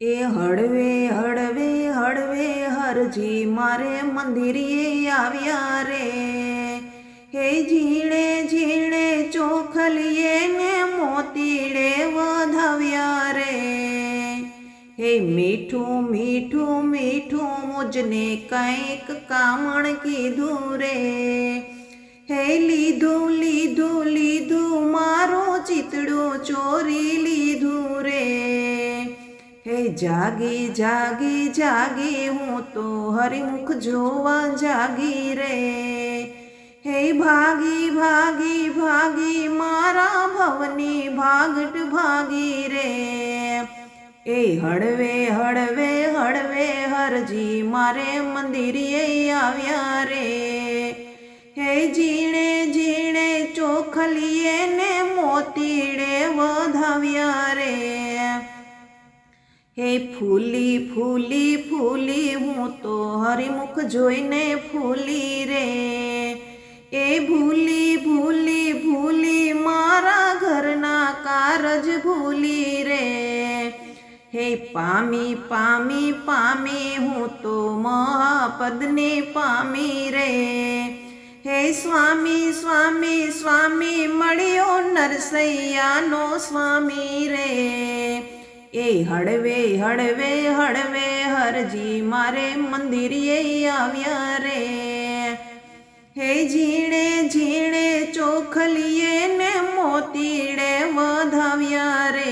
એ હળવે હળવે હળવે હરજી મારે મંદિરે આવ્યા રે। હે ઝીણે ઝીણે ચોખલીએ ને મોતીડે વધાવ્યા રે। હે મીઠું મીઠું મીઠું મુજને કંઈક કામણ કીધું રે। હે લીધું લીધું લીધું મારું ચિતડું ચોરી લીધું રે। હે જાગી જાગી જાગી હું તો હરિમુખ જોવા જાગી રે। હે ભાગી ભાગી ભાગી મારા ભવની ભાગટ ભાગી રે। એ હળવે હળવે હળવે હરજી મારે મંદિરે આવ્યા રે। હે ઝીણે ઝીણે ચોખલીએ ને મોતીડે વધાવ્યા રે। હે ફૂલી ફૂલી ફૂલી હું તો હરિમુખ જોઈને ફૂલી રે। એ ભૂલી ભૂલી ભૂલી મારા ઘરના કારજ ભૂલી રે। હે પામી પામી પામી હું તો મહાપદને પામી રે। હે સ્વામી સ્વામી સ્વામી મળ્યો નરસૈયાનો સ્વામી રે। એ હળવે હળવે હળવે હરજી મારે મંદિરે આવ્યા રે। હે ઝીણે ઝીણે ચોખલીએ ને મોતીડે વધાવ્યા રે।